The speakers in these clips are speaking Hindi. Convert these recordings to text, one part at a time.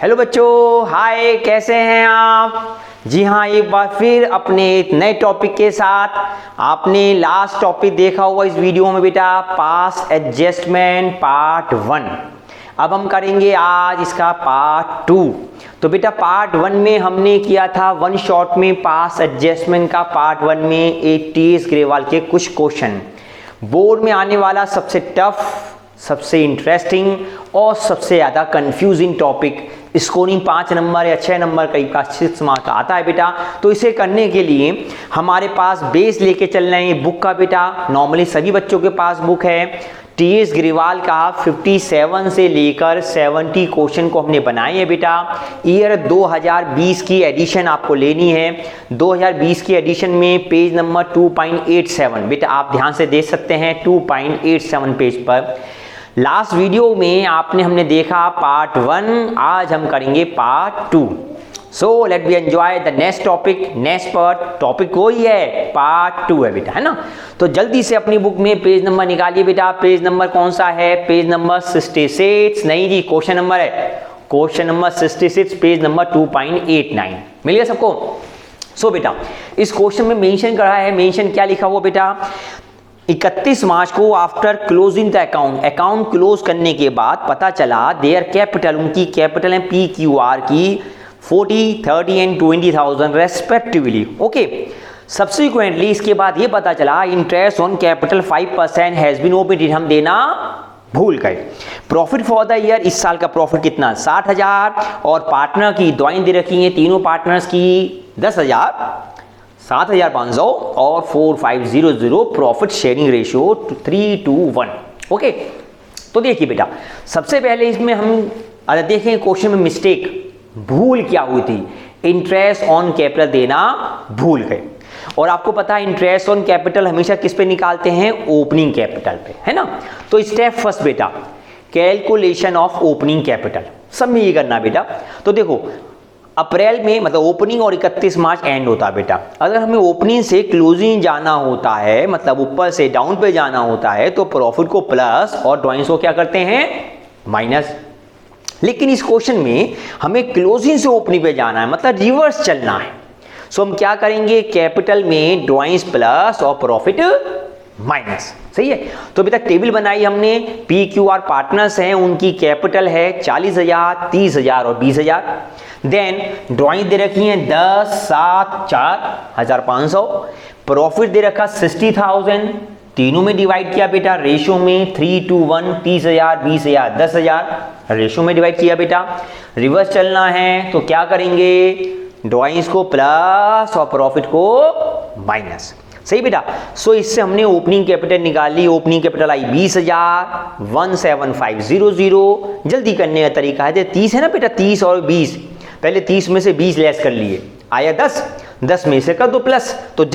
हेलो बच्चों, हाय, कैसे हैं आप? जी हाँ, एक बार फिर अपने एक नए टॉपिक के साथ। आपने लास्ट टॉपिक देखा हुआ इस वीडियो में बेटा, पास्ट एडजस्टमेंट पार्ट 1। अब हम करेंगे आज इसका पार्ट 2। तो बेटा पार्ट 1 में हमने किया था वन शॉट में पास्ट एडजस्टमेंट का। पार्ट 1 में टी.एस. ग्रेवाल के कुछ क्वेश्चन, बोर्ड में आने वाला सबसे टफ, सबसे इंटरेस्टिंग और सबसे ज़्यादा कंफ्यूजिंग टॉपिक। स्कोरिंग 5 नंबर या 6 नंबर करीब का 6 मार्क आता है बेटा। तो इसे करने के लिए हमारे पास बेस लेके चलना है बुक का बेटा। नॉर्मली सभी बच्चों के पास बुक है। टी.एस. ग्रेवाल का 57 से लेकर 70 क्वेश्चन को हमने बनाए हैं बेटा। ईयर 2020 की एडिशन आपको लेनी है। 2020 की एडिशन में पेज नंबर 2.87 बेटा आप ध्यान से देख सकते हैं 2.87 पेज पर। लास्ट वीडियो में हमने देखा पार्ट 1, आज हम करेंगे part 2। So let B enjoy the next topic. Next topic वही है, पार्ट 2 है बेटा, है ना। तो जल्दी से अपनी बुक में पेज नंबर निकालिए बेटा। पेज नंबर कौन सा है? Page number 66। नहीं जी, क्वेश्चन नंबर है, क्वेश्चन नंबर 66, पेज नंबर 2.89। मिल गया सबको? सो बेटा इस क्वेश्चन में मेंशन करा है, मेंशन क्या लिखा हुआ बेटा, 31 मार्च को after closing the account close करने के बाद पता चला देयर कैपिटल, उनकी कैपिटल है PQR की 40, 30 एंड 20,000 रेस्पेक्टिवली। ओके, सब्सिक्वेंटली इसके बाद ये पता चला interest on capital 5% has been omitted, हम देना भूल गए। प्रॉफिट फॉर द ईयर, इस साल का प्रॉफिट कितना? 60,000। और पार्टनर की दवाएं दे रखी हैं, तीनों पार्टनर्स की 10,000, 7,500 और 4,500। Profit sharing ratio 3:1। ओके, तो देखिए बेटा सबसे पहले इसमें हम देखें क्वेश्चन में मिस्टेक, भूल क्या हुई थी? इंटरेस्ट ऑन कैपिटल देना भूल गए। और आपको पता है इंटरेस्ट ऑन कैपिटल हमेशा किस पे निकालते हैं? ओपनिंग कैपिटल पे, है ना। तो स्टेप फर्स्ट बेटा, कैलकुलेशन ऑफ ओपनिंग कैपिटल, सब में ये करना बेटा। तो देखो अप्रैल में मतलब ओपनिंग और 31 मार्च एंड होता है बेटा। अगर हमें ओपनिंग से क्लोजिंग जाना होता है, मतलब ऊपर से डाउन पे जाना होता है, तो प्रॉफिट को प्लस और ड्राइंग्स को क्या करते हैं? माइनस। लेकिन इस क्वेश्चन में हमें क्लोजिंग से ओपनिंग पे जाना है, मतलब रिवर्स चलना है। सो हम क्या करेंगे? कैपिटल में ड्राइंग्स प्लस और प्रॉफिट माइनस। सही है। तो अभी तक टेबल बनाई हमने। PQR पार्टनर्स हैं, उनकी कैपिटल है 40,000, 30,000 और 20,000। देन ड्राइंग दे रखी है 10, 7, 4,500। प्रॉफिट दे रखा 60,000, तीनों में डिवाइड किया बेटा रेशियो में 3:1, 30,000, 20,000, 10,000 रेशियो में डिवाइड किया बेटा। रिवर्स चलना है तो क्या करेंगे? ड्राइंग्स को प्लस और प्रॉफिट को माइनस। सही बेटा। सो इससे हमने ओपनिंग कैपिटल निकाली। Opening capital I 20,000, 17500। जल्दी करने का तरीका है, 30 है ना बेटा, 30 और 20, पहले 30 में से 20 लेस कर लिए, आया 10, 10 में से कर दो प्लस, तो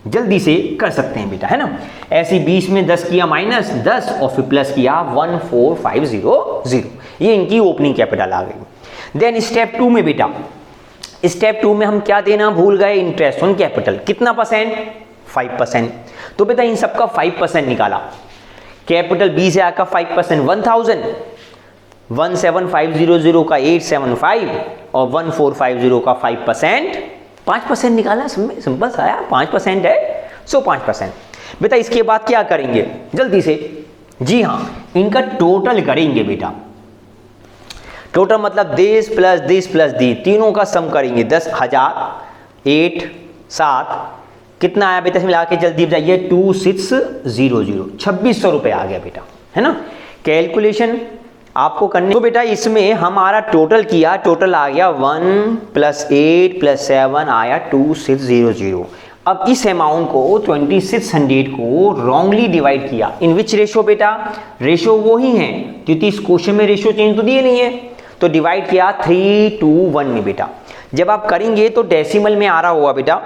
जल्दी से कर सकते हैं बेटा, है ना। ऐसे 20 में 10 किया माइनस 10 और फिर प्लस किया 14500। ये इनकी ओपनिंग कैपिटल आ गई। देन स्टेप 2 में बेटा, स्टेप 2 में हम क्या देना भूल गए? Interest on capital. कितना परसेंट? 5%। तो बेटा इन सबका 5% निकाला। कैपिटल 20 है आपका 5%, 1000, 17500 का 875 और 1450 का 5%, 5% निकाला। सिंपल सा यार, 5% है। सो 5%। बेटा इसके बाद क्या करेंगे? जल्दी से, जी हाँ, इनका टोटल करेंगे बेटा। टोटल मतलब दिस प्लस दी, तीनों का सम करेंगे। 10,000, 8, 7, कितना आया बेटा? मिला के जल्दी बताइए। 2600, 2600 रुपये आ गया बेटा, है ना। कैलकुलेशन आपको करनी। तो बेटा इसमें हमारा टोटल किया, टोटल आ गया 1 + 8 + 7 आया 2600। अब इस अमाउंट को 2600 को रॉन्गली डिवाइड किया। इन विच रेशो बेटा? रेशो वो ही है क्योंकि इस क्वेश्चन में रेशो चेंज तो दिए नहीं है, तो डिवाइड किया 3:1 में बेटा। जब आप करेंगे तो डेसिमल में आ रहा होगा बेटा।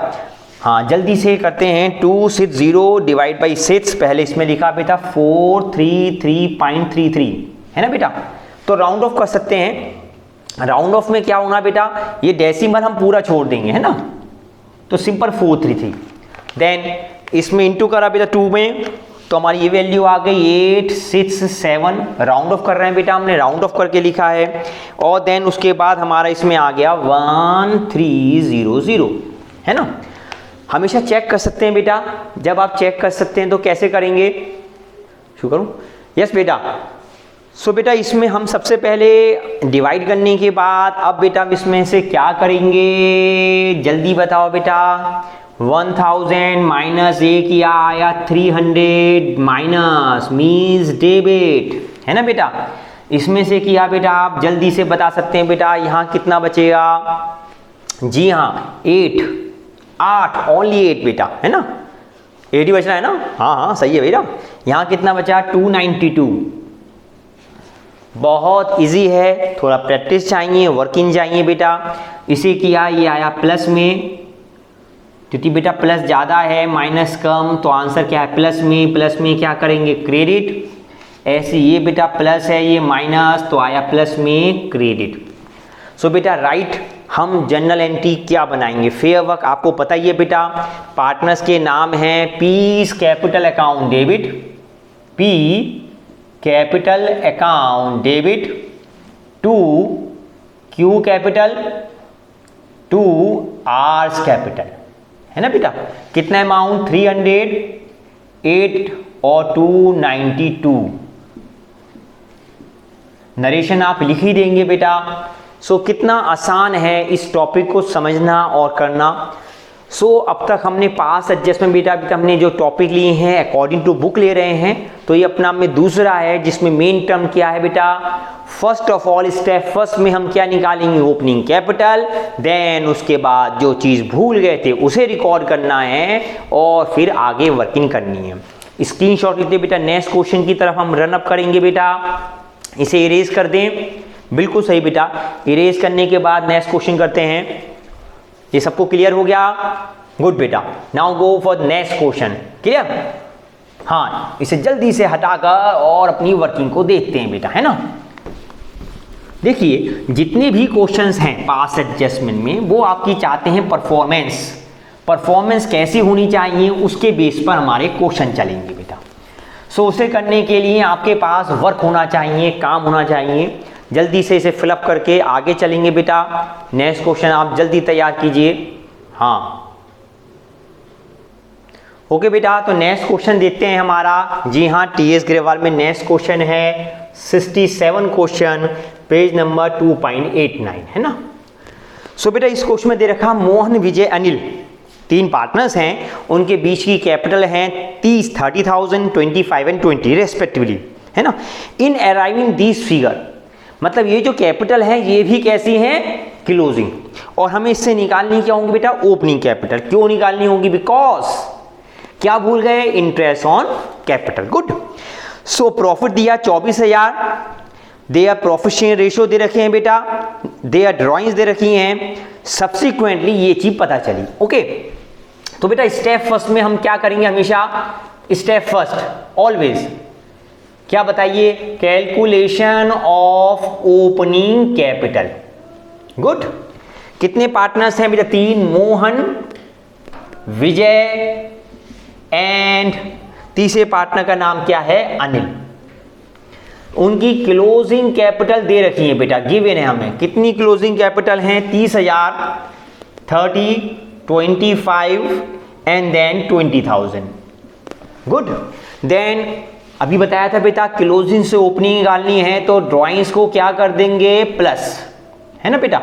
हाँ जल्दी से करते हैं। 260 डिवाइड बाई 6, पहले इसमें लिखा बेटा 433.33, है ना बेटा। तो राउंड ऑफ कर सकते हैं। राउंड ऑफ में क्या होना बेटा? ये डेसिमल हम पूरा छोड़ देंगे, है ना। तो सिंपल 433। देन इसमें इंटू करा बेटा 2 में, तो तो हमारी ये वैल्यू आ गई 867, राउंड ऑफ कर रहे हैं बेटा, हमने राउंड ऑफ करके लिखा है। और देन उसके बाद हमारा इसमें आ गया 1300, है ना। हमेशा चेक कर सकते हैं बेटा, जब आप चेक कर सकते हैं तो कैसे करेंगे, शुरू करूं? यस बेटा। सो बेटा इसमें हम सबसे पहले डिवाइड करने के बाद अब बेटा इसमें से क्या करेंगे, जल्दी बताओ बेटा। 1000 माइनस ये किया आया 300 माइनस मीन्स डेबिट, है ना बेटा। इसमें से किया बेटा, आप जल्दी से बता सकते हैं बेटा यहाँ कितना बचेगा। जी हाँ 8 ओनली 8 बेटा, है ना, 8 ही बच रहा है ना। हाँ हाँ सही है बेटा। यहाँ कितना बचा 292। बहुत इजी है, थोड़ा प्रैक्टिस चाहिए, वर्किंग चाहिए बेटा। इसे किया ये आया प्लस में, क्योंकि बेटा प्लस ज़्यादा है माइनस कम, तो आंसर क्या है प्लस में क्या करेंगे क्रेडिट। ऐसे ये बेटा प्लस है ये माइनस, तो आया प्लस में क्रेडिट। सो बेटा राइट हम जनरल एंट्री क्या बनाएंगे, फेयर वर्क आपको पता ही है बेटा। पार्टनर्स के नाम हैं P's capital account debit, P capital account debit to Q capital to R's capital, है ना बेटा। कितना अमाउंट 300, 8 और 292। नरेशन आप लिख ही देंगे बेटा। सो कितना आसान है इस टॉपिक को समझना और करना। सो अब तक हमने पास एडजस्टमेंट बेटा अभी तक हमने जो टॉपिक लिए हैं अकॉर्डिंग टू बुक ले रहे हैं, तो ये अपना में दूसरा है जिसमें मेन टर्म क्या है बेटा। First of all step first में हम क्या निकालेंगे ओपनिंग कैपिटल, देन उसके बाद जो चीज़ भूल गए थे उसे रिकॉर्ड करना है और फिर आगे वर्किंग करनी है। स्क्रीनशॉट लेते बेटा नेक्स्ट क्वेश्चन की तरफ हम रन अप करेंगे बेटा। इसे इरेज कर दें, बिल्कुल सही बेटा। इरेज करने के बाद नेक्स्ट क्वेश्चन करते हैं। ये सबको क्लियर हो गया, गुड बेटा। Now go for next question, clear. हाँ इसे जल्दी से हटाकर और अपनी वर्किंग को देखते हैं बेटा, है ना। देखिए जितने भी क्वेश्चंस हैं पास एडजस्टमेंट में वो आपकी चाहते हैं परफॉर्मेंस कैसी होनी चाहिए, उसके बेस पर हमारे क्वेश्चन चलेंगे बेटा। सो उसे करने के लिए आपके पास वर्क होना चाहिए, काम होना चाहिए। जल्दी से इसे फिलअप करके आगे चलेंगे बेटा। नेक्स्ट क्वेश्चन आप जल्दी तैयार कीजिए। हाँ ओके बेटा, तो नेक्स्ट क्वेश्चन देखते हैं हमारा। जी हाँ टीएस ग्रेवाल में नेक्स्ट क्वेश्चन है 67 क्वेश्चन, पेज नंबर 2.89, है ना। सो बेटा इस क्वेश्चन में दे रखा मोहन विजय अनिल 3 पार्टनर्स हैं, उनके बीच की कैपिटल हैं 30,000, 25 एंड 20 रेस्पेक्टिवली, है ना। इन अराइविंग दिस फिगर, मतलब ये जो कैपिटल है ये भी कैसी है क्लोजिंग, और हमें इससे निकालनी क्या होंगी बेटा ओपनिंग कैपिटल। क्यों निकालनी होगी, बिकॉज क्या भूल गए interest on capital, good. So profit दिया 24,000, they are profit share ratio दे रखे हैं बेटा, दे आर ड्रॉइंग्स दे रखी हैं। सब्सिक्वेंटली ये चीज पता चली, ओके। तो बेटा स्टेप फर्स्ट में हम क्या करेंगे, हमेशा स्टेप फर्स्ट ऑलवेज क्या बताइए, calculation of opening capital, good. कितने पार्टनर्स हैं बेटा 3, मोहन विजय एंड तीसरे पार्टनर का नाम क्या है अनिल। उनकी क्लोजिंग कैपिटल दे रखी है बेटा, गिवन है हमें। कितनी क्लोजिंग कैपिटल है 30,000, 30, 25 एंड देन 20,000, गुड। देन अभी बताया था बेटा क्लोजिंग से ओपनिंग निकालनी है तो ड्राइंग्स को क्या कर देंगे प्लस, है ना बेटा।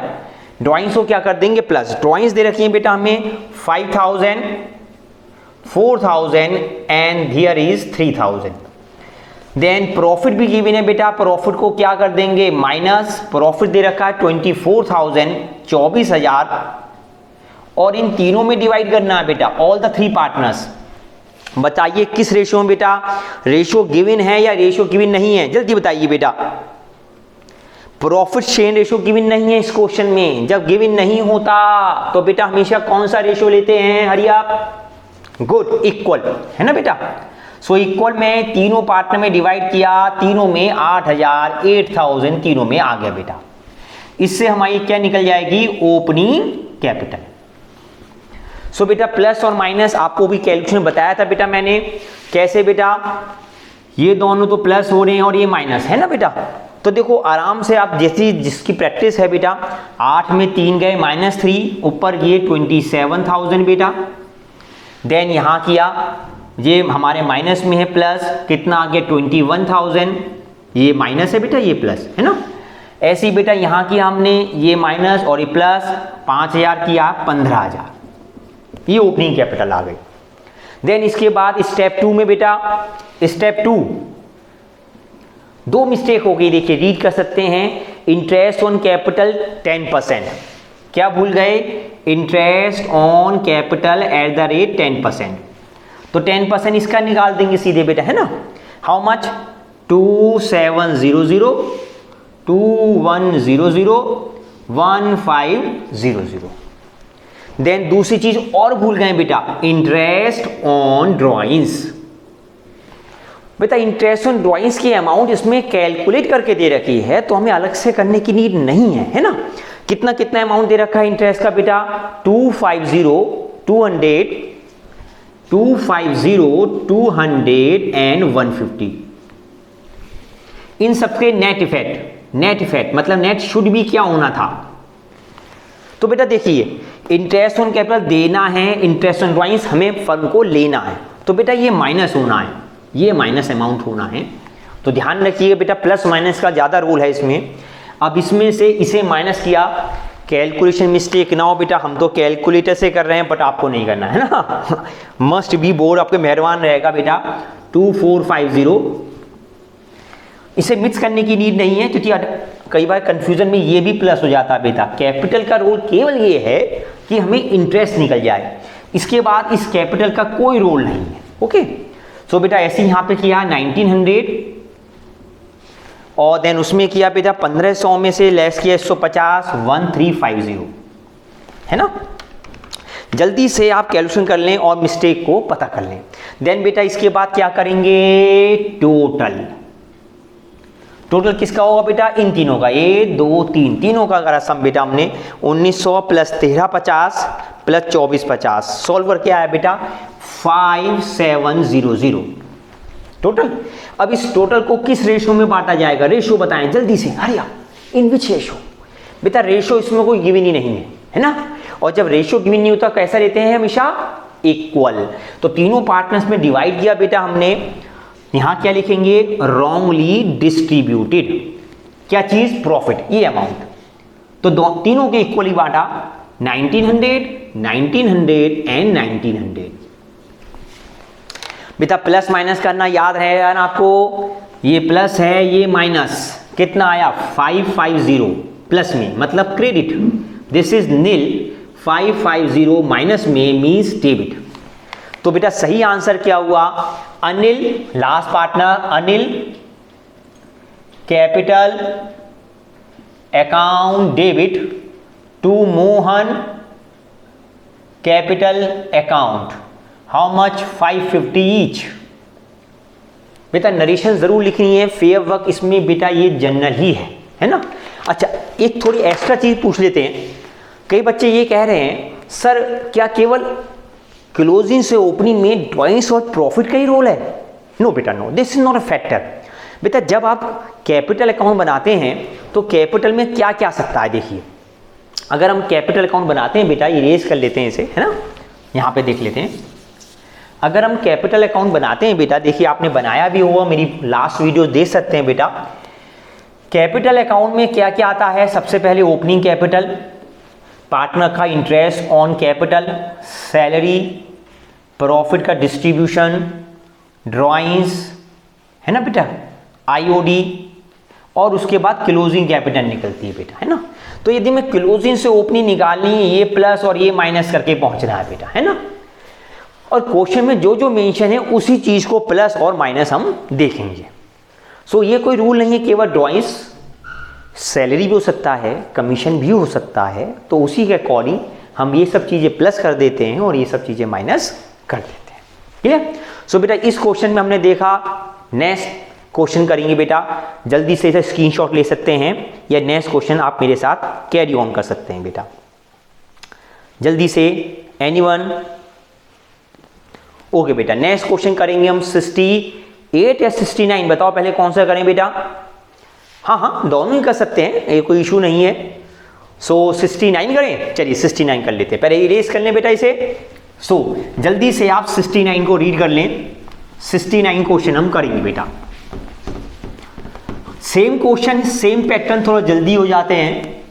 ड्राइंग्स को क्या कर देंगे प्लस। ड्राइंग्स दे रखी है बेटा हमें 5,000, 4,000 and here is 3,000। Then profit भी गिवन है बेटा, प्रॉफिट को क्या कर देंगे माइनस। प्रॉफिट दे रखा है 24,000, 24,000, और इन तीनों में डिवाइड करना है बेटा ऑल द 3 पार्टनर्स। बताइए किस रेशियो में बेटा, रेशियो गिवन है या रेशियो गिवन नहीं है, जल्दी बताइए बेटा। प्रॉफिट शेयर रेशियो गिवन नहीं है इस क्वेश्चन में। जब गिवन नहीं होता तो बेटा हमेशा कौन सा रेशियो लेते हैं, हरी आप, गुड, इक्वल, है ना बेटा। सो इक्वल में तीनों पार्टनर में डिवाइड किया, तीनों में 8,000, 8,000 तीनों में आ गया बेटा। इससे हमारी क्या निकल जाएगी ओपनिंग कैपिटल। सो बेटा प्लस और माइनस आपको भी कैलकुलेशन बताया था बेटा मैंने। कैसे बेटा, ये दोनों तो प्लस हो रहे हैं और ये माइनस है ना बेटा। तो देखो आराम से आप जैसी जिसकी प्रैक्टिस है बेटा, 8 में 3 गए -3, ऊपर ये 27,000 बेटा। देन यहाँ किया, ये हमारे माइनस में है प्लस, कितना आ गया 21,000, ये माइनस है बेटा, ये प्लस है ना। ऐसे ही बेटा यहाँ किया हमने, ये माइनस और ये प्लस, 5,000 किया 15,000, ये ओपनिंग कैपिटल आ गई। देन इसके बाद स्टेप 2 में बेटा, स्टेप 2 दो मिस्टेक हो गई, देखिए रीड कर सकते हैं। इंटरेस्ट ऑन कैपिटल 10%, क्या भूल गए, interest on capital at the rate 10%, तो 10% इसका निकाल देंगे सीधे बेटा, है ना। How much, 2700, 2100, 1500। देन दूसरी चीज और भूल गए बेटा, इंटरेस्ट ऑन ड्रॉइंग्स। बेटा इंटरेस्ट ऑन ड्रॉइंग्स की अमाउंट इसमें कैलकुलेट करके दे रखी है, तो हमें अलग से करने की नीड नहीं है ना। कितना कितना अमाउंट दे रखा है इंटरेस्ट का बेटा, 250, 200, 250, 200 एंड 150। इन सबके नेट इफेक्ट मतलब नेट शुड भी क्या होना था। तो बेटा देखिए, इंटरेस्ट ऑन कैपिटल देना है, इंटरेस्ट ऑन ड्रॉइंग्स हमें फर्म को लेना है, तो बेटा ये माइनस होना है, ये माइनस अमाउंट होना है। तो ध्यान रखिए बेटा, प्लस माइनस का ज़्यादा रोल है इसमें। अब इसमें से इसे माइनस किया, कैलकुलेशन मिस्टेक ना हो बेटा, हम तो कैलकुलेटर से कर रहे हैं बट आपको नहीं करना है ना। मस्ट बी बोर्ड आपके मेहरबान रहेगा बेटा। 2450, इसे मिक्स करने की नीड नहीं है, क्योंकि कई बार कंफ्यूजन में ये भी प्लस हो जाता है बेटा। कैपिटल का रोल केवल ये है कि हमें इंटरेस्ट निकल जाए, इसके बाद इस कैपिटल का कोई रोल नहीं है। ओके, सो बेटा ऐसे यहाँ पे किया 1900, और देन उसमें किया बेटा 1500 में से लेस किया 150, 1350, है ना। जल्दी से आप कैलकुलेशन कर लें और मिस्टेक को पता कर लें। देन बेटा इसके बाद क्या करेंगे, टोटल किसका होगा बेटा, इन तीनों का, 1 2 3 तीनों का अगर सम बेटा हमने 1900 प्लस 1350 प्लस 2450, सॉल्वर क्या है बेटा 5700 टोटल। अब इस टोटल को किस रेशो में बांटा जाएगा, रेशो बताएं जल्दी से, हरिया, इन विच रेशो। बेटा रेशो इसमें कोई गिवन ही नहीं है ना। और जब रेशो गिवन नहीं होता कैसा लेते हैं हमेशा, इक्वल। तो तीनों पार्टनर्स में डिवाइड किया बेटा हमने, यहां क्या लिखेंगे, रॉन्गली डिस्ट्रीब्यूटेड, क्या चीज, प्रॉफिट, ये अमाउंट। तो तीनों के इक्वली बांटा, 1900, 1900 एंड 1900। बेटा प्लस माइनस करना याद है यार आपको, ये प्लस है ये माइनस, कितना आया 550 प्लस में मतलब credit, this is nil, 550 minus में मीन्स डेबिट। तो बेटा सही आंसर क्या हुआ, Anil, last partner Anil, capital account debit to Mohan, capital account, how much 550 each. बेटा नरेशन जरूर लिखनी है, फेयर वर्क इसमें बेटा ये जनरल ही है ना। अच्छा एक थोड़ी एक्स्ट्रा चीज पूछ लेते हैं, कई बच्चे ये कह रहे हैं सर क्या केवल क्लोजिंग से ओपनिंग में ड्रॉइंग्स और प्रॉफिट का ही रोल है। नो बेटा no, this is not a factor. बेटा जब आप कैपिटल अकाउंट बनाते हैं तो कैपिटल में क्या क्या आ सकता है, देखिए अगर हम कैपिटल अकाउंट बनाते हैं बेटा, इरेज कर लेते हैं इसे, है ना, यहाँ पे देख लेते हैं। अगर हम कैपिटल अकाउंट बनाते हैं बेटा, देखिए आपने बनाया भी हुआ, मेरी लास्ट वीडियो देख सकते हैं बेटा। कैपिटल अकाउंट में क्या क्या आता है, सबसे पहले ओपनिंग कैपिटल, पार्टनर का interest on capital, salary, profit का डिस्ट्रीब्यूशन, ड्रॉइंग्स, है ना बेटा, आईओडी, और उसके बाद क्लोजिंग कैपिटल निकलती है बेटा, है ना। तो यदि मैं क्लोजिंग से ओपनिंग निकालनी है, ये प्लस और ये माइनस करके पहुंचना है बेटा, है ना। और क्वेश्चन में जो जो मेंशन है उसी चीज को प्लस और माइनस हम देखेंगे। सो ये कोई रूल नहीं है, केवल ड्रॉइंग्स, सैलरी भी हो सकता है, कमीशन भी हो सकता है, तो उसी के अकॉर्डिंग हम ये सब चीजें प्लस कर देते हैं और ये सब चीजें माइनस कर देते हैं। क्लियर। सो बेटा इस क्वेश्चन में हमने देखा, नेक्स्ट क्वेश्चन करेंगे बेटा, जल्दी से इसे स्क्रीनशॉट ले सकते हैं या नेक्स्ट क्वेश्चन आप मेरे साथ कैरी ऑन कर सकते हैं बेटा। जल्दी से एनीवन, ओके बेटा, नेक्स्ट क्वेश्चन करेंगे हम 68 या 69, बताओ पहले कौन सा करें बेटा? हाँ दोनों ही कर सकते हैं, ये कोई इशू नहीं है। सो 69 करें, चलिए 69 कर लेते हैं। पहले इरेज कर लें बेटा इसे। सो जल्दी से आप 69 को रीड कर लें। 69 क्वेश्चन हम करेंगे बेटा। सेम क्वेश्चन सेम पैटर्न, थोड़ा जल्दी हो जाते हैं,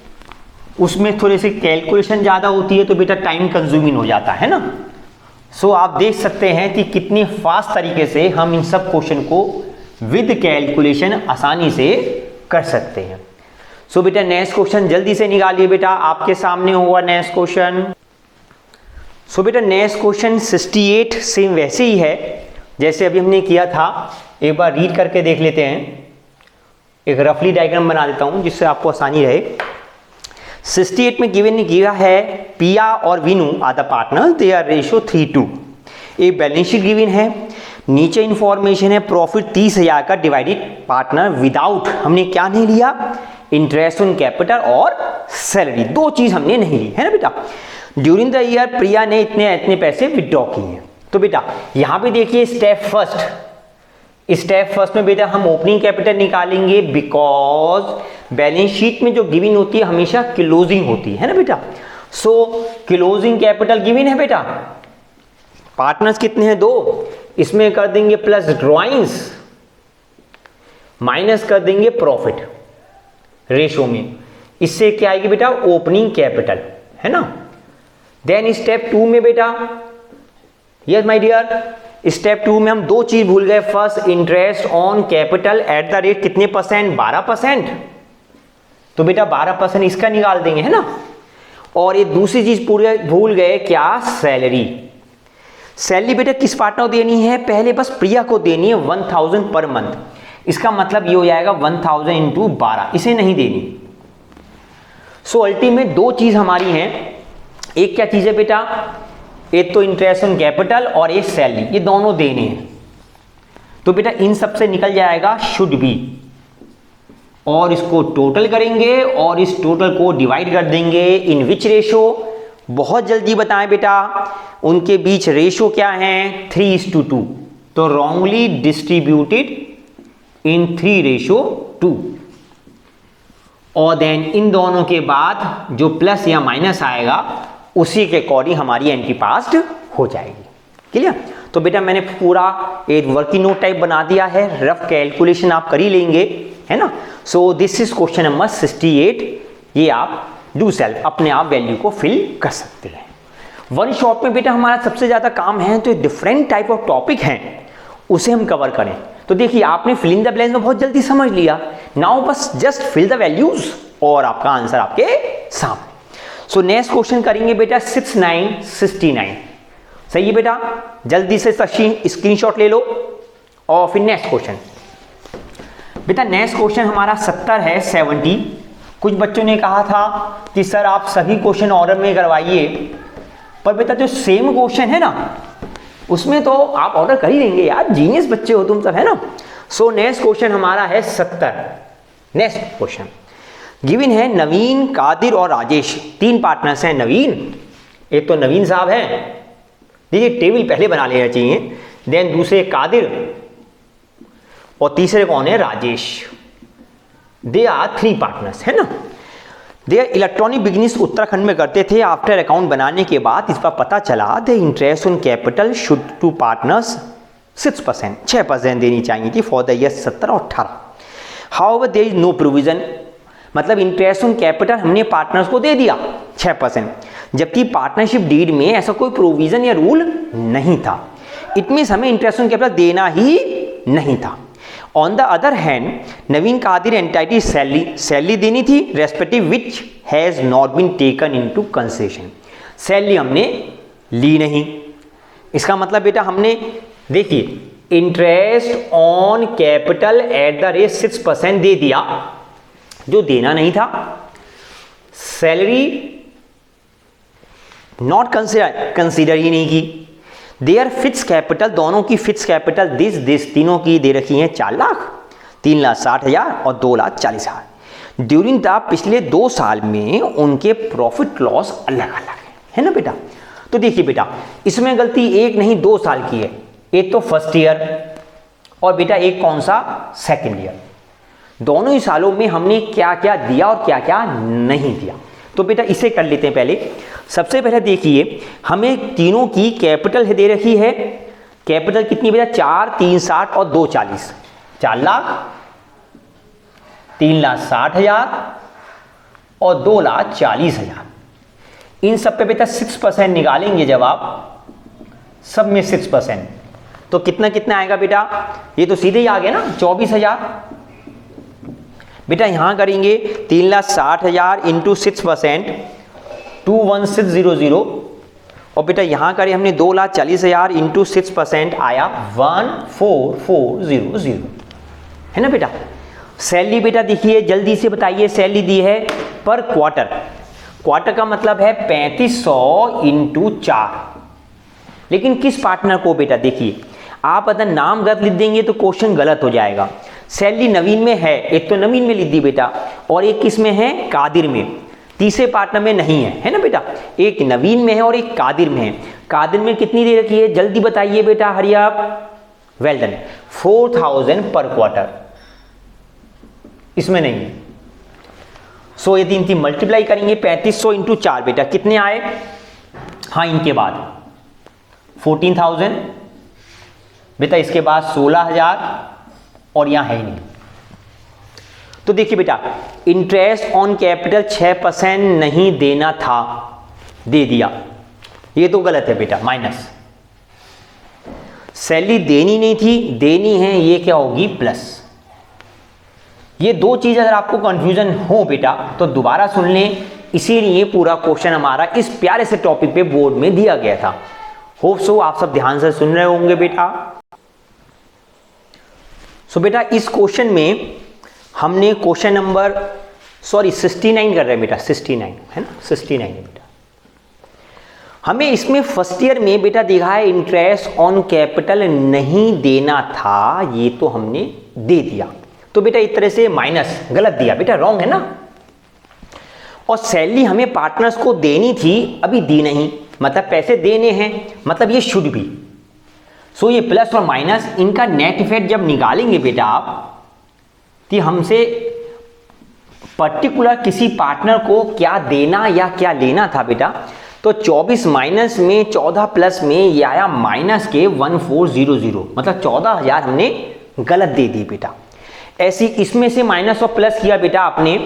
उसमें थोड़े से कैलकुलेशन ज़्यादा होती है तो बेटा टाइम कंज्यूमिंग हो जाता है ना। सो आप देख सकते हैं कि कितनी फास्ट तरीके से हम इन सब क्वेश्चन को विद कैलकुलेशन आसानी से कर सकते हैं। सो बेटा नेक्स्ट क्वेश्चन जल्दी से निकालिए बेटा, आपके सामने होगा नेक्स्ट क्वेश्चन। सो बेटा नेक्स्ट क्वेश्चन 68 सेम वैसे ही है जैसे अभी हमने किया था। एक बार रीड करके देख लेते हैं, एक रफली डायग्राम बना देता हूं जिससे आपको आसानी रहे। 68 में गिवन किया है पिया और Vinu are the partner, they are ratio 3:2। एक बैलेंस शीट गिवन है, नीचे इंफॉर्मेशन है प्रॉफिट 30,000 का डिवाइडेड पार्टनर विदाउट, हमने क्या नहीं लिया? इंटरेस्ट ऑन कैपिटल और सैलरी, दो चीज हमने नहीं ली है ना बेटा। ड्यूरिंग द ईयर प्रिया ने इतने इतने पैसे विड्रॉ किए। तो बेटा यहां पे देखिए स्टेप फर्स्ट में बेटा हम ओपनिंग कैपिटल निकालेंगे, बिकॉज बैलेंस शीट में जो गिवन होती है हमेशा क्लोजिंग होती है ना बेटा। सो क्लोजिंग कैपिटल गिवन है बेटा, पार्टनर्स कितने हैं? 2, इसमें कर देंगे प्लस ड्रॉइंग्स, माइनस कर देंगे प्रॉफिट रेशो में, इससे क्या आएगी बेटा? ओपनिंग कैपिटल है ना। देन स्टेप 2 में बेटा, यस माय डियर, स्टेप 2 में हम दो चीज भूल गए। First interest on capital at the rate कितने परसेंट? 12%। तो बेटा 12% इसका निकाल देंगे है ना। और ये दूसरी चीज पूरे भूल गए, क्या? सैलरी। सैलरी बेटा किस पार्टनर को देनी है? पहले बस प्रिया को देनी है 1000 पर मंथ। इसका मतलब ये हो जाएगा 1000 इंटू 12, इसे नहीं देनी। सो अल्टीमेट दो चीज हमारी हैं, एक क्या चीज है बेटा? एक तो इंटरेस्ट ऑन कैपिटल और एक सैलरी, ये दोनों देने हैं। तो बेटा इन सब से निकल जाएगा शुड बी, और इसको टोटल करेंगे और इस टोटल को डिवाइड कर देंगे इन विच रेशो। बहुत जल्दी बताएं बेटा, उनके बीच रेशो क्या है? 3:2। तो रॉन्गली डिस्ट्रीब्यूटेड इन 3:2। और देन इन दोनों के बाद जो प्लस या माइनस आएगा उसी के अकॉर्डिंग हमारी एंट्री पास्ड हो जाएगी। क्लियर? तो बेटा मैंने पूरा एक वर्किंग नोट टाइप बना दिया है, रफ कैलकुलेशन आप कर ही लेंगे है ना। So this is question number 68। ये आप डू सेल्फ अपने आप वैल्यू को फिल कर सकते हैं। वन शॉट में बेटा हमारा सबसे ज्यादा काम है तो डिफरेंट टाइप ऑफ टॉपिक हैं उसे हम कवर करें। तो देखिए आपने फिल इन द ब्लैंक्स में बहुत जल्दी समझ लिया। नाउ बस जस्ट फिल द वैल्यूज और आपका आंसर आपके सामने। सो नेक्स्ट क्वेश्चन करेंगे बेटा 69 सही है बेटा, जल्दी से स्क्रीनशॉट ले लो। और फिर नेक्स्ट क्वेश्चन बेटा, नेक्स्ट क्वेश्चन हमारा 70 है 70। कुछ बच्चों ने कहा था कि सर आप सभी क्वेश्चन ऑर्डर में करवाइए, पर बेटा जो सेम क्वेश्चन है ना उसमें तो आप ऑर्डर कर ही देंगे यार, जीनियस बच्चे हो तुम सब है ना। सो नेक्स्ट क्वेश्चन हमारा है 70। नेक्स्ट क्वेश्चन गिवन है नवीन, कादिर और राजेश, तीन पार्टनर्स हैं। नवीन, एक तो नवीन साहब है, देखिए टेबल पहले बना लेना चाहिए। देन दूसरे कादिर और तीसरे कौन है? राजेश। दे आर 3 पार्टनर्स है ना। दे इलेक्ट्रॉनिक बिजनेस उत्तराखंड में करते थे। आफ्टर अकाउंट बनाने के बाद इस पर पता चला दे interest on capital should to partners 6% देनी चाहिए थी फॉर द ईयर 17 और 18। However there is no provision, मतलब इंटरेस्ट ऑन कैपिटल हमने पार्टनर्स को दे दिया 6%, जबकि पार्टनरशिप डीड में ऐसा कोई प्रोविजन या रूल नहीं था। इट मीन्स हमें इंटरेस्ट ऑन कैपिटल देना ही नहीं था। On the other hand Naveen Kadir entity salary देनी थी, respective which has not been taken into consideration. Salary हमने ली नहीं। इसका मतलब बेटा हमने देखिए interest on capital at the rate 6% दे दिया जो देना नहीं था। सैलरी नॉट कंसीडर ही नहीं की। देयर फिक्स कैपिटल, दोनों की फिक्स कैपिटल दिस तीनों की दे रखी है 4 लाख, 3,60,000 और 2,40,000। ड्यूरिंग द पिछले 2 साल में उनके प्रॉफिट लॉस अलग अलग है ना बेटा। तो देखिए बेटा, इसमें गलती एक नहीं 2 साल की है। एक तो फर्स्ट ईयर और बेटा एक कौन सा, सेकेंड ईयर। दोनों ही सालों में हमने क्या क्या दिया और क्या क्या नहीं दिया। तो बेटा इसे कर लेते हैं। पहले सबसे पहले देखिए, हमें तीनों की कैपिटल दे रखी है। कैपिटल कितनी बेटा, 4, 3, 60 और 2, 40। 4 लाख, 3 लाख 60,000 और 2 लाख 40,000। इन सब पे बेटा 6% निकालेंगे जब आप, सब में 6%, तो कितना कितना आएगा बेटा, ये तो सीधे ही आ गया ना, 24,000। बेटा यहां करेंगे 3,60,000 इंटू 6%, 21600, और बेटा यहां करें हमने 2,40,000 इंटू 6% आया 14400, है ना बेटा। सैलरी बेटा देखिए, जल्दी से बताइए, सैलरी दी है पर क्वार्टर। क्वार्टर का मतलब है 3500 इंटू 4। लेकिन किस पार्टनर को बेटा, देखिए आप अगर नाम गलत लिख देंगे तो क्वेश्चन गलत हो जाएगा। सैलरी नवीन में है, एक तो नवीन में लिख दी बेटा, और एक किस में है, कादिर में। तीसरे पार्टनर में नहीं है ना बेटा, एक नवीन में है और एक कादिर में है। कादिर में कितनी दे रखी है, जल्दी बताइए बेटा, हरी आप, वेल डन, 4000 पर क्वार्टर। इसमें नहीं है। सो ये 3 मल्टीप्लाई करेंगे, 3500 इंटू 4 बेटा कितने आए, हाँ इनके बाद 14,000 बेटा, इसके बाद 16,000 और यहां है ही नहीं। तो देखिए बेटा, इंटरेस्ट ऑन कैपिटल 6% नहीं देना था, दे दिया, ये तो गलत है बेटा, माइनस। सैलरी देनी नहीं थी, देनी है, ये क्या होगी, प्लस। ये दो चीज अगर आपको कंफ्यूजन हो बेटा तो दोबारा सुन लें, इसीलिए पूरा क्वेश्चन हमारा इस प्यारे से टॉपिक पे बोर्ड में दिया गया था। होप सो आप सब ध्यान से सुन रहे होंगे बेटा। सो बेटा इस क्वेश्चन में हमने क्वेश्चन नंबर 69 कर रहे हैं बेटा, 69 है ना, 69 है बेटा। हमें इसमें फर्स्ट ईयर में बेटा दिखा है इंटरेस्ट ऑन कैपिटल नहीं देना था, ये तो हमने दे दिया, तो बेटा एक तरह से माइनस, गलत दिया बेटा, रॉन्ग है ना। और सैलरी हमें पार्टनर्स को देनी थी, अभी दी नहीं, मतलब पैसे देने हैं, मतलब ये शुड भी। सो ये प्लस और माइनस, इनका नेट इफेक्ट जब निकालेंगे बेटा आप, तो हमसे पर्टिकुलर किसी पार्टनर को क्या देना या क्या लेना था बेटा, तो 24 माइनस में 14 प्लस में ये आया माइनस के 1400, मतलब 14,000 हमने गलत दे दी बेटा। ऐसी इसमें से माइनस और प्लस किया बेटा, आपने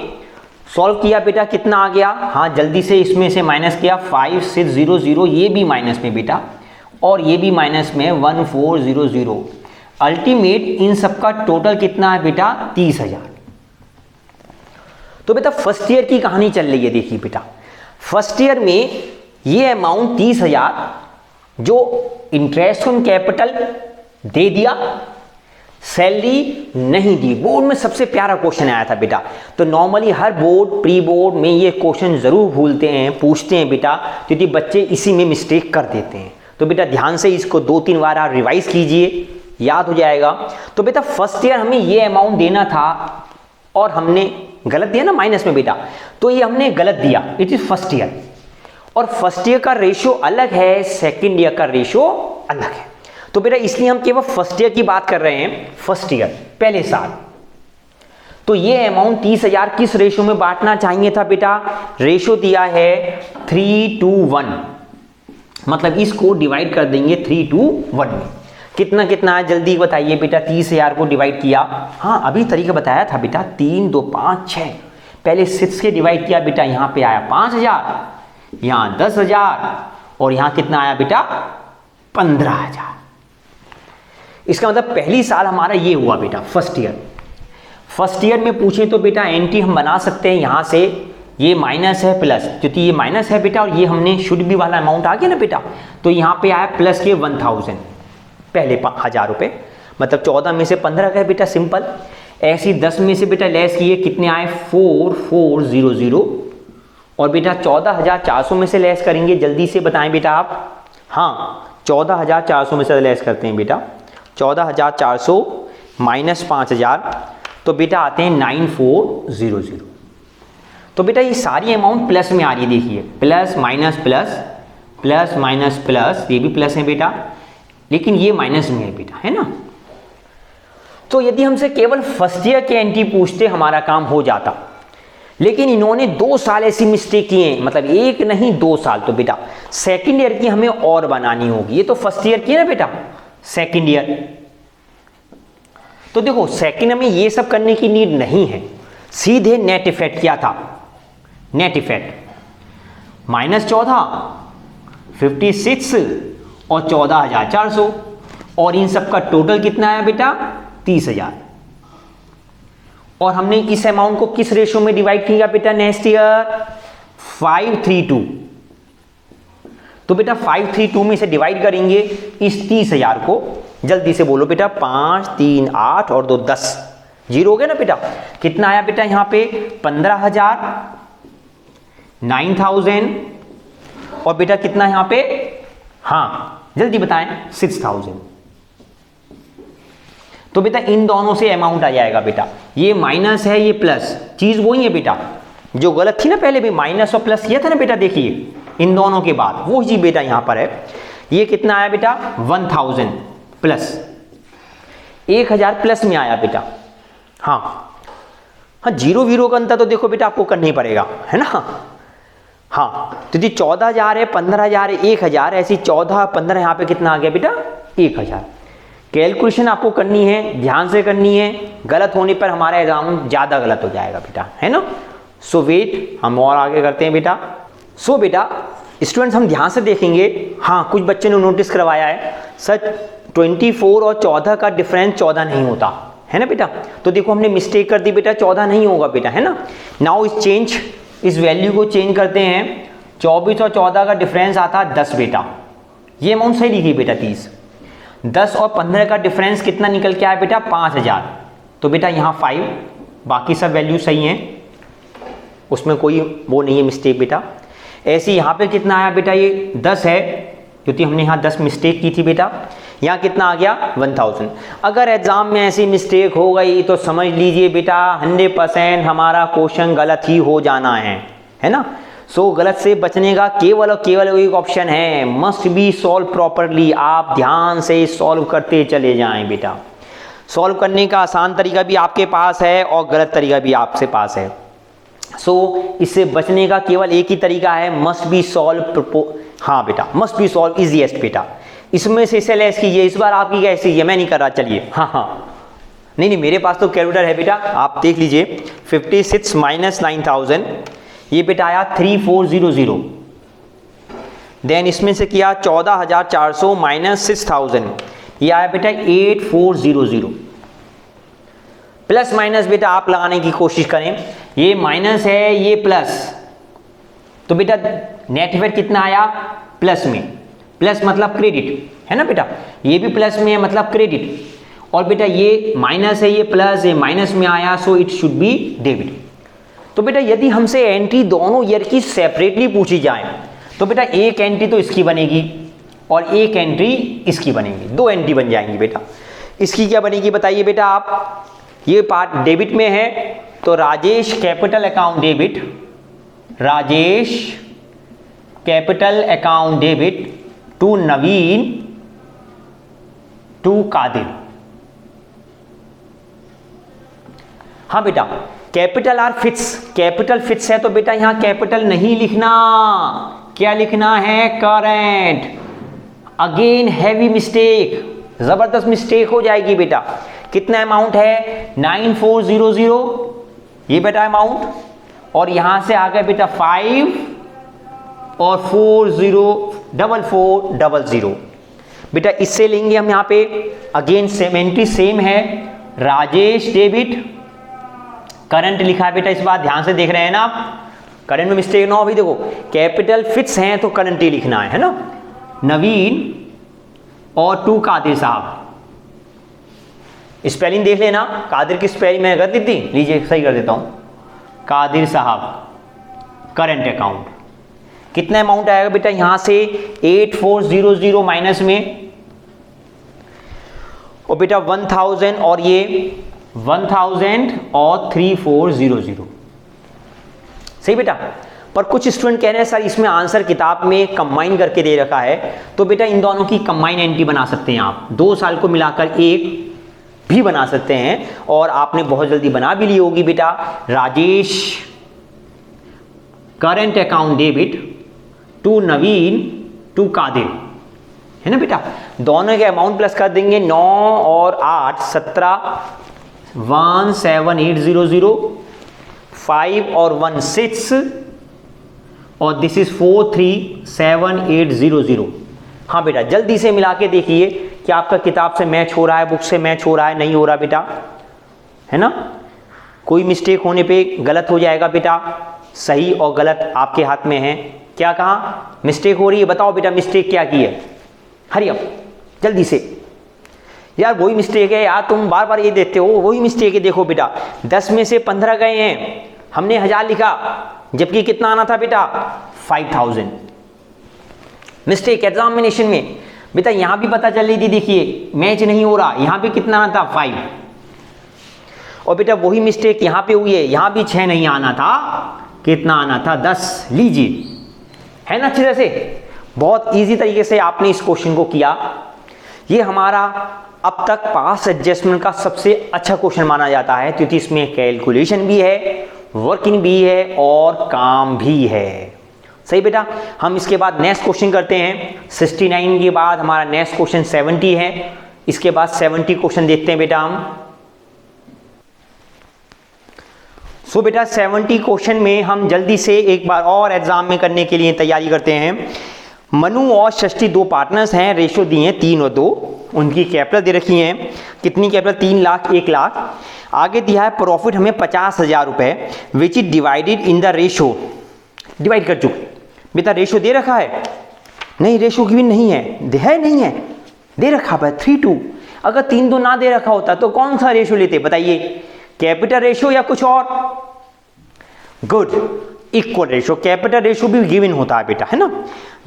सॉल्व किया बेटा, कितना आ गया, हाँ जल्दी से इसमें से माइनस किया 5600, ये भी माइनस में बेटा और ये भी माइनस में 1400। अल्टीमेट इन सबका टोटल कितना है बेटा, 30,000। तो बेटा फर्स्ट ईयर की कहानी चल रही है। देखिए बेटा फर्स्ट ईयर में ये अमाउंट 30,000 जो इंटरेस्ट ऑन कैपिटल दे दिया, सैलरी नहीं दी। बोर्ड में सबसे प्यारा क्वेश्चन आया था बेटा। तो नॉर्मली हर बोर्ड प्री बोर्ड में ये क्वेश्चन जरूर भूलते हैं, पूछते हैं बेटा, क्योंकि बच्चे इसी में मिस्टेक कर देते हैं। तो बेटा ध्यान से इसको 2-3 बार आप रिवाइज कीजिए, याद हो जाएगा। तो बेटा फर्स्ट ईयर हमें ये अमाउंट देना था और हमने गलत दिया ना माइनस में बेटा, तो ये हमने गलत दिया, इट इज फर्स्ट ईयर। और फर्स्ट ईयर का रेशियो अलग है, सेकेंड ईयर का रेशियो अलग है। तो बेटा इसलिए हम केवल फर्स्ट ईयर की बात कर रहे हैं, फर्स्ट ईयर पहले साल। तो ये अमाउंट 30,000 किस रेशियो में बांटना चाहिए था बेटा, रेशियो दिया है 3:1, मतलब इसको डिवाइड कर देंगे 3:1 में। कितना कितना है जल्दी बताइए बेटा, 30,000 को डिवाइड किया, हाँ अभी तरीका बताया था बेटा, 3, 2, 5, 6, पहले 6 के डिवाइड किया बेटा, यहाँ पे आया 5,000, यहाँ 10,000 और यहाँ कितना आया बेटा 15,000। इसका मतलब पहली साल हमारा ये हुआ बेटा फर्स्ट ईयर। फर्स्ट ईयर में पूछे तो बेटा एंट्री हम बना सकते हैं, यहाँ से ये माइनस है प्लस, क्योंकि ये माइनस है बेटा और ये हमने शुड बी वाला अमाउंट आ गया ना बेटा, तो यहाँ पे आया प्लस के 1,000, पहले 1,000 रुपये, मतलब 14 में से 15 गए बेटा, सिंपल। ऐसे 10 में से बेटा लेस किए, कितने आए 4,400, और बेटा 14,400 में से लेस करेंगे, जल्दी से बताएं बेटा आप, हाँ 14,400 में से लेस करते हैं बेटा, 14,400 माइनस 5,000, तो बेटा आते हैं 9,400। तो बेटा ये सारी अमाउंट प्लस में आ रही है, देखिए plus minus plus plus minus plus, ये भी प्लस है बेटा, लेकिन ये माइनस में है बेटा, है ना। तो यदि हमसे केवल फर्स्ट ईयर के एंटी पूछते हमारा काम हो जाता, लेकिन इन्होंने 2 साल ऐसी मिस्टेक किए हैं, मतलब एक नहीं 2 साल, तो बेटा सेकंड ईयर की हमें और बनानी होगी। ये तो फर्स्ट ईयर की है ना बेटा, सेकंड ईयर। तो देखो सेकंड में ये सब करने की नीड नहीं है, सीधे नेट इफेक्ट क्या था, नेट इफेक्ट -14, 56 और 14,400, और इन सब का टोटल कितना आया बेटा 30,000। और हमने इस अमाउंट को किस रेशो में डिवाइड किया बेटा नेक्स्ट ईयर, 5:3:2। तो बेटा 5:3:2 में इसे डिवाइड करेंगे इस 30,000 को, जल्दी से बोलो बेटा, 5, 3, 8 और 2 10, 0 हो गया ना बेटा। कितना आया बेटा यहां पे 15,000, 9,000, और बेटा कितना यहां पे, हाँ जल्दी बताएं, 6,000। तो बेटा इन दोनों से अमाउंट आ जाएगा बेटा, ये माइनस है ये प्लस, चीज वही है बेटा जो गलत थी ना पहले भी, माइनस और प्लस किया था ना बेटा, देखिए इन दोनों के बाद वो चीज बेटा यहां पर है। ये कितना आया बेटा 1,000 प्लस 1,000 प्लस में आया बेटा, हाँ हाँ, 0 का अंतर तो देखो बेटा आपको करना ही पड़ेगा, है ना। हाँ तो यदि 14,000 है, 15,000 है, 1,000, ऐसी 14, 15 यहाँ पे कितना आ गया बेटा 1,000। कैलकुलेशन आपको करनी है, ध्यान से करनी है, गलत होने पर हमारा एग्जाम ज़्यादा गलत हो जाएगा बेटा, है ना। सो वेट, हम और आगे करते हैं बेटा। सो बेटा स्टूडेंट्स हम ध्यान से देखेंगे, हाँ कुछ बच्चे ने नोटिस करवाया है सर 24 और 14 का डिफरेंस 14 नहीं होता, है ना बेटा। तो देखो हमने मिस्टेक कर दी बेटा, 14 नहीं होगा बेटा, है ना। नाउ इस वैल्यू को चेंज करते हैं, 24 और 14 का डिफरेंस आता है 10 बेटा, ये अमाउंट सही लिखी बेटा 30। 10 और 15 का डिफरेंस कितना निकल के आया बेटा 5,000, तो बेटा यहाँ 5, बाकी सब वैल्यू सही हैं, उसमें कोई वो नहीं है मिस्टेक बेटा। ऐसे यहाँ पे कितना आया बेटा, ये 10 है, क्योंकि हमने यहाँ 10 मिस्टेक की थी बेटा, यहाँ कितना आ गया 1,000। अगर एग्जाम में ऐसी मिस्टेक हो गई तो समझ लीजिए बेटा 100% हमारा क्वेश्चन गलत ही हो जाना है ना। सो गलत से बचने का केवल और केवल एक ऑप्शन है, मस्ट बी सॉल्व प्रॉपरली। आप ध्यान से सॉल्व करते चले जाएं बेटा, सॉल्व करने का आसान तरीका भी आपके पास है और गलत तरीका भी आपसे पास है। सो इससे बचने का केवल एक ही तरीका है, मस्ट बी सॉल्व। हाँ बेटा मस्ट बी सॉल्व इजीएस्ट बेटा, इसमें से इसे लेस कीजिए, इस बार आपकी कैसी है मैं नहीं कर रहा, चलिए हाँ हाँ नहीं मेरे पास तो कैलकुलेटर है बेटा, आप देख लीजिए। 56 माइनस 9,000, ये बेटा आया 3400। देन इसमें से किया 14,400 माइनस 6,000, ये आया बेटा 8400। प्लस माइनस बेटा आप लगाने की कोशिश करें, ये माइनस है ये प्लस, तो बेटा नेट इफेक्ट कितना आया प्लस में, प्लस मतलब क्रेडिट, है ना बेटा, ये भी प्लस में है मतलब क्रेडिट, और बेटा ये माइनस है ये प्लस, ये माइनस में आया, so it should be debit. तो बेटा यदि हमसे एंट्री दोनों ईयर की सेपरेटली पूछी जाए तो बेटा एक एंट्री तो इसकी बनेगी और एक एंट्री इसकी बनेगी, 2 एंट्री बन जाएंगी बेटा। इसकी क्या बनेगी बताइए बेटा आप, ये पार्ट डेबिट में है तो Rajesh capital account debit, Rajesh capital account debit to Naveen to Kadir. हाँ बेटा capital are fix, capital fix है तो बेटा यहां कैपिटल नहीं लिखना, क्या लिखना है करेंट। अगेन हैवी मिस्टेक, जबरदस्त मिस्टेक हो जाएगी बेटा। कितना अमाउंट है 9400, ये बेटा अमाउंट, और यहां से आ गए बेटा 5 और 404400 बेटा, इससे लेंगे हम यहाँ पे। अगेन सेम एंट्री सेम है, राजेश डेबिट, करंट लिखा है बेटा, इस बार ध्यान से देख रहे हैं ना आप, करंट में मिस्टेक ना हो। अभी देखो कैपिटल फिक्स हैं तो करंट ही लिखना है ना। नवीन और टू कादिर साहब, स्पेलिंग देख लेना, कादिर की स्पेलिंग मैंने कर दी थी, लीजिए सही कर देता हूं, कादिर साहब करंट अकाउंट। कितना अमाउंट आएगा बेटा यहां से 8400 माइनस में, और बेटा 1000 और ये 1000 और 3400, सही बेटा। पर कुछ स्टूडेंट कह रहे हैं सर इसमें आंसर किताब में कंबाइन करके दे रखा है, तो बेटा इन दोनों की कंबाइन एंट्री बना सकते हैं आप, 2 साल को मिलाकर एक भी बना सकते हैं, और आपने बहुत जल्दी बना भी ली होगी बेटा। Rajesh current account debit to Naveen to Kadir, है ना बेटा। दोनों के अमाउंट प्लस कर देंगे, 9 और 8 17, 17800, 5 और 1 6, और दिस इज 437800। हाँ बेटा जल्दी से मिला के देखिए कि आपका किताब से मैच हो रहा है, बुक से मैच हो रहा है, नहीं हो रहा बेटा, है ना। कोई मिस्टेक होने पे गलत हो जाएगा बेटा, सही और गलत आपके हाथ में है। क्या कहा, मिस्टेक हो रही है, बताओ बेटा मिस्टेक क्या की है, हरी अप जल्दी से। यार वही मिस्टेक है यार, तुम बार बार ये देते हो, वही मिस्टेक है। देखो बेटा 10 में से 15 गए हैं, हमने 1000 लिखा, जबकि कितना आना था बेटा 5000। मिस्टेक एग्जामिनेशन में बेटा यहां भी पता चल रही थी, देखिए मैच नहीं हो रहा, यहां पे कितना आना था 5, और बेटा वही मिस्टेक यहां पे हुई है, यहां भी 6 नहीं आना था, कितना आना था 10। लीजिए, है ना अच्छी तरह से, बहुत इजी तरीके से आपने इस क्वेश्चन को किया। ये हमारा अब तक पास एडजस्टमेंट का सबसे अच्छा क्वेश्चन माना जाता है, क्योंकि इसमें कैलकुलेशन भी है, वर्किंग भी है और काम भी है। सही बेटा। हम इसके बाद नेक्स्ट क्वेश्चन करते हैं। 69 के बाद हमारा नेक्स्ट क्वेश्चन 70 है, इसके बाद 70 क्वेश्चन देखते हैं बेटा हम। सो बेटा 70 क्वेश्चन में हम जल्दी से एक बार और एग्जाम में करने के लिए तैयारी करते हैं। मनु और षष्ठी 2 पार्टनर्स हैं, रेशो दिए हैं 3 और 2, उनकी कैपिटल दे रखी है, कितनी कैपिटल 3 लाख 1 लाख। आगे दिया है प्रॉफिट हमें 50,000 रुपए, which is divided in the ratio, divide कर चुके बेटा। रेशो दे रखा है, नहीं रेशो की भी नहीं है, नहीं है, दे रखा है 3:2। अगर 3:2 ना दे रखा होता तो कौन सा रेशो लेते बताइए, कैपिटल रेशो या कुछ और। Good, equal ratio, capital ratio भी गिवन होता है बेटा, है ना।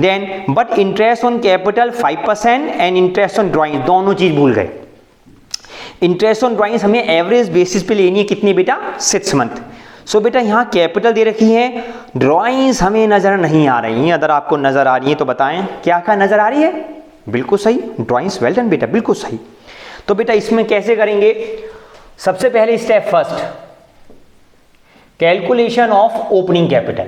Then but interest on capital 5% and interest on drawing, दोनों चीज भूल गए। इंटरेस्ट ऑन ड्राइंग्स हमें एवरेज बेसिस पे लेनी है, कितनी बेटा 6 मंथ। सो बेटा यहाँ कैपिटल दे रखी है, ड्राइंग्स हमें नजर नहीं आ रही हैं, अगर आपको नजर आ रही है तो बताएं क्या क्या नजर आ रही है। बिल्कुल सही, ड्राइंग्स वेल डन बेटा, बिल्कुल सही। तो बेटा इसमें कैसे करेंगे, सबसे पहले step first, calculation of opening capital.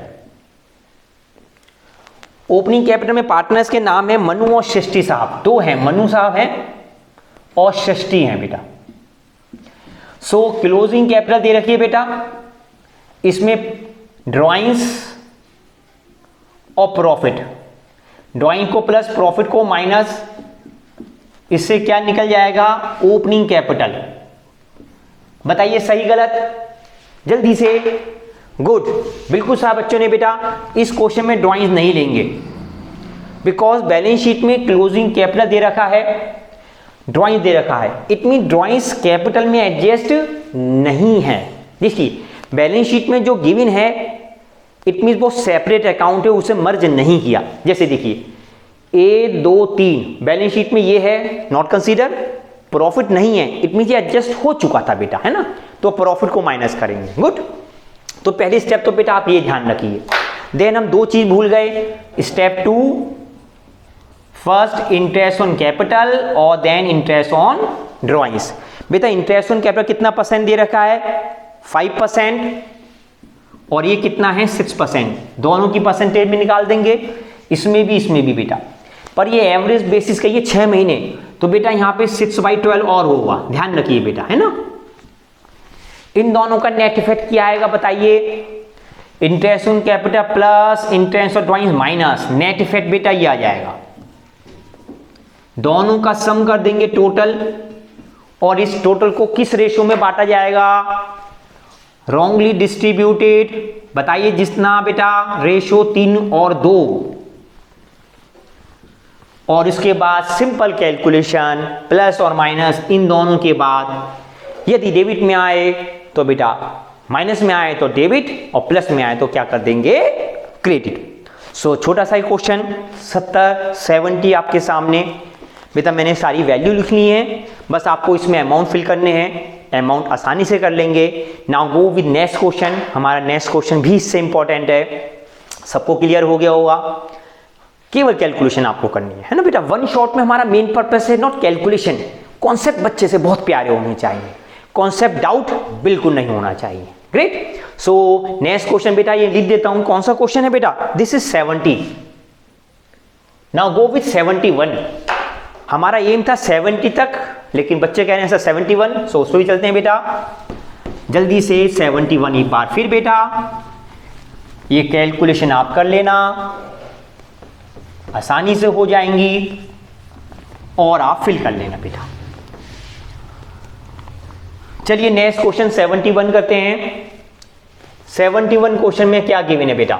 Opening capital में पार्टनर्स के नाम है मनु और षष्ठी साहब, 2 हैं, मनु साहब हैं और षष्ठी हैं बेटा। सो क्लोजिंग कैपिटल दे रखी है बेटा, इसमें ड्राइंग्स और प्रॉफिट, ड्राइंग को प्लस प्रॉफिट को माइनस, इससे क्या निकल जाएगा ओपनिंग कैपिटल। बताइए सही गलत जल्दी से। गुड, बिल्कुल साहब बच्चों ने बेटा इस क्वेश्चन में ड्राइंग्स नहीं लेंगे, बिकॉज बैलेंस शीट में क्लोजिंग कैपिटल दे रखा है, ड्राइंग दे रखा है, इट मीन ड्राइंग्स कैपिटल में एडजस्ट नहीं है। देखिए बैलेंस शीट में जो गिवन है इट मीन वो सेपरेट अकाउंट है, उसे मर्ज नहीं किया। जैसे देखिए A 2 3 बैलेंस शीट में ये है, नॉट कंसीडर, प्रॉफिट नहीं है, इट मीन ये एडजस्ट हो चुका था बेटा, है ना, तो प्रॉफिट को माइनस करेंगे। गुड, तो पहली स्टेप तो बेटा आप ये ध्यान रखिए। देन हम 2 चीज भूल गए, step 2 first interest on capital और देन इंटरेस्ट ऑन ड्राइंग्स। बेटा इंटरेस्ट ऑन कैपिटल कितना परसेंट दे रखा है 5%, और ये कितना है 6%, दोनों की परसेंटेज में निकाल देंगे, इसमें भी बेटा। पर ये एवरेज बेसिस का ये 6 महीने, तो बेटा यहाँ पे 6/12 और होगा, ध्यान रखिए बेटा, है ना। इन दोनों का नेट इफेक्ट क्या आएगा बताइए, interest on capital plus interest on drawings minus, net effect बेटा ये आ जाएगा। दोनों का सम कर देंगे टोटल, और इस टोटल को किस रेशो में बांटा जाएगा, रॉन्गली डिस्ट्रीब्यूटेड। बताइए जितना बेटा रेशो 3 और 2, और इसके बाद सिंपल कैलकुलेशन प्लस और माइनस, इन दोनों के बाद यदि डेबिट में आए तो बेटा माइनस में आए तो डेबिट, और प्लस में आए तो क्या कर देंगे क्रेडिट। सो छोटा सा क्वेश्चन 70 आपके सामने बेटा, मैंने सारी वैल्यू लिख ली है, बस आपको इसमें अमाउंट फिल करने हैं, अमाउंट आसानी से कर लेंगे। Now go with next question, हमारा नेक्स्ट क्वेश्चन भी इससे इंपॉर्टेंट है। सबको क्लियर हो गया होगा। केवल कैलकुलेशन आपको करनी है ना बेटा। वन शॉट में हमारा मेन पर्पस है नॉट कैलकुलेशन, कॉन्सेप्ट बच्चे से बहुत प्यारे होने चाहिए, कॉन्सेप्ट डाउट बिल्कुल नहीं होना चाहिए। ग्रेट। सो नेक्स्ट क्वेश्चन बेटा ये लिख देता हूं, कौन सा क्वेश्चन है बेटा, this is 70। Now go with 71। हमारा एम था 70 तक, लेकिन बच्चे कह रहे हैं सर 71, सो उसको भी चलते हैं बेटा जल्दी से। 71 एक बार फिर बेटा ये कैलकुलेशन आप कर लेना, आसानी से हो जाएंगी और आप फिल कर लेना बेटा। चलिए नेक्स्ट क्वेश्चन 71 करते हैं। 71 क्वेश्चन में क्या गिवन है बेटा,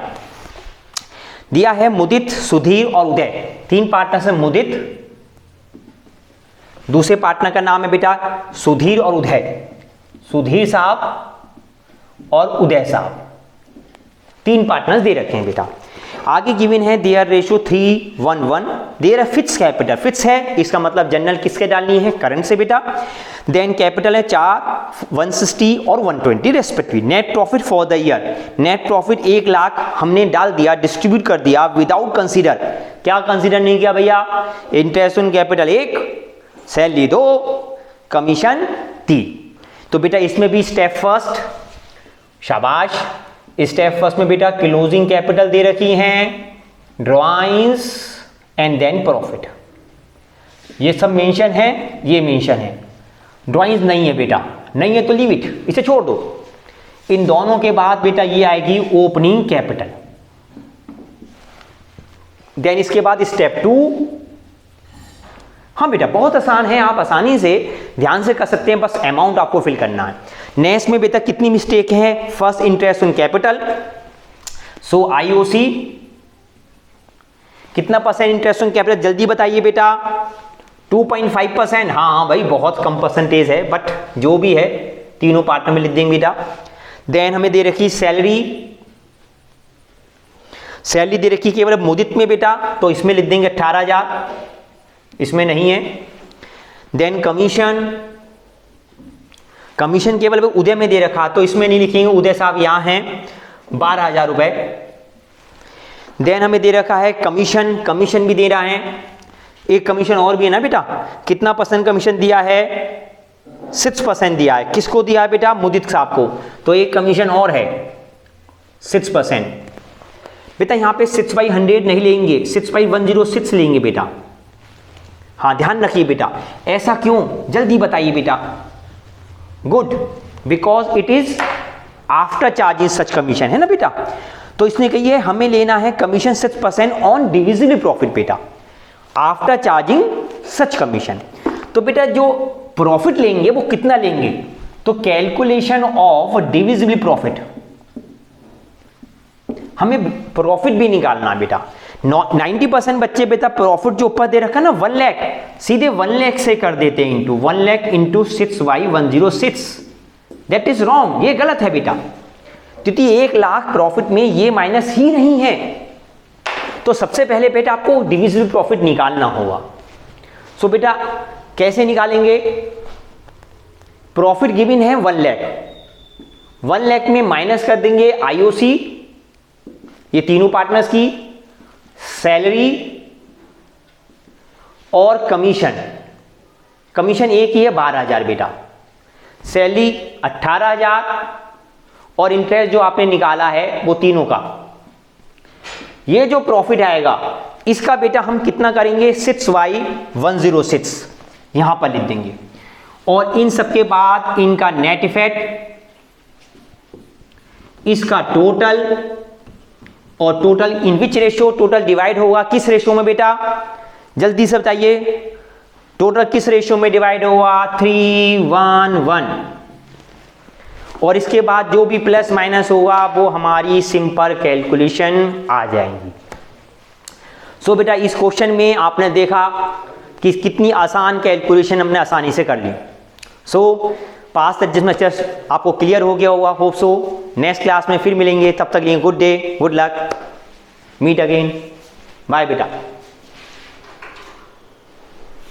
दिया है मुदित, सुधीर और उदय, तीन पार्टनर है मुदित, दूसरे पार्टनर का नाम है बेटा सुधीर और उदय, सुधीर साहब और उदय साहब, तीन पार्टनर्स दे रखे हैं बेटा। आगे गिवन है there ratio 3:1:1, there fix capital, fix है इसका मतलब जनरल किसके डालनी है, करंट से बेटा। देन कैपिटल है 4, 160 और 120 respectively. Net profit for the year, net profit 1 lakh हमने डाल दिया, डिस्ट्रीब्यूट कर दिया विदाउट कंसीडर, क्या कंसीडर नहीं किया भैया, interest on capital 1, salary 2, commission 3। तो बेटा इसमें भी स्टेप फर्स्ट, शाबाश, स्टेप फर्स्ट में बेटा क्लोजिंग कैपिटल दे रखी हैं, ड्रॉइंग्स एंड देन प्रॉफिट, ये सब मेंशन है, ये मेंशन है। ड्रॉइंग्स नहीं है बेटा, नहीं है तो लीव इट, इसे छोड़ दो। इन दोनों के बाद बेटा ये आएगी ओपनिंग कैपिटल। देन इसके बाद स्टेप 2, हाँ बेटा बहुत आसान है, आप आसानी से ध्यान से कर सकते हैं, बस अमाउंट आपको फिल करना है। नेक्स्ट में बेटा कितनी मिस्टेक है, first interest on capital, so IOC कितना परसेंट इंटरेस्ट ऑन कैपिटल, जल्दी बताइए बेटा, 2.5%। हाँ भाई बहुत कम परसेंटेज है, बट जो भी है तीनों पार्टनर में लिख देंगे बेटा। देन हमें दे रखी सैलरी, सैलरी दे रखी केवल मुदित में बेटा, तो इसमें लिख देंगे 18,000, इसमें नहीं है। देन कमीशन, कमीशन केवल उदय में दे रखा, तो इसमें नहीं लिखेंगे, उदय साहब यहां हैं 12,000 रुपए। देन हमें दे रखा है कमीशन, कमीशन भी दे रहा है, एक कमीशन और भी है ना बेटा, कितना परसेंट कमीशन दिया है, 6% दिया है, किसको दिया है बेटा, मुदित साहब को, तो एक कमीशन और है 6%। बेटा यहां पे 6/100 नहीं लेंगे, 6/106 लेंगे बेटा, हाँ ध्यान रखिए बेटा। ऐसा क्यों, जल्दी बताइए बेटा। Good, because it is after charging such commission, है ना बेटा। तो इसने कही है हमें लेना है कमीशन 6% ऑन डिविजिबल प्रॉफिट बेटा, आफ्टर चार्जिंग सच कमीशन। तो बेटा जो प्रॉफिट लेंगे वो कितना लेंगे, तो कैलकुलेशन ऑफ डिविजिबल प्रॉफिट, हमें प्रॉफिट भी निकालना है बेटा। 90% बच्चे बेटा प्रॉफिट जो ऊपर दे रखा ना 1 लाख, सीधे 1 लाख से कर देते हैं into 1 lakh into 6/106, that is wrong, ये गलत है बेटा, क्योंकि 1 लाख प्रॉफिट में ये माइनस ही नहीं है। तो सबसे पहले बेटा आपको डिविजिबल प्रॉफिट निकालना होगा। सो बेटा कैसे निकालेंगे, प्रॉफिट गिवन है 1 लाख, 1 लाख में माइनस कर देंगे आईओसी, ये तीनों पार्टनर्स की, सैलरी और कमीशन, कमीशन एक ही है 12,000 बेटा, सैलरी 18,000 और इंटरेस्ट जो आपने निकाला है वो तीनों का। ये जो प्रॉफिट आएगा इसका बेटा हम कितना करेंगे, 6/106 यहां पर लिख देंगे, और इन सबके बाद इनका नेट इफेक्ट, इसका टोटल, और टोटल इन विच रेशियो, टोटल डिवाइड होगा किस रेशियो में बेटा, जल्दी से बताइए, टोटल किस रेशियो में डिवाइड होगा, 3:1:1, और इसके बाद जो भी प्लस माइनस होगा वो हमारी सिंपल कैलकुलेशन आ जाएंगी। सो बेटा इस क्वेश्चन में आपने देखा कि कितनी आसान कैलकुलेशन हमने आसानी से कर ली। सो पास्ट एडजस्टमेंट आपको क्लियर हो गया होगा, होप सो। नेक्स्ट क्लास में फिर मिलेंगे, तब तक लिए good day, good luck, meet again, bye बेटा।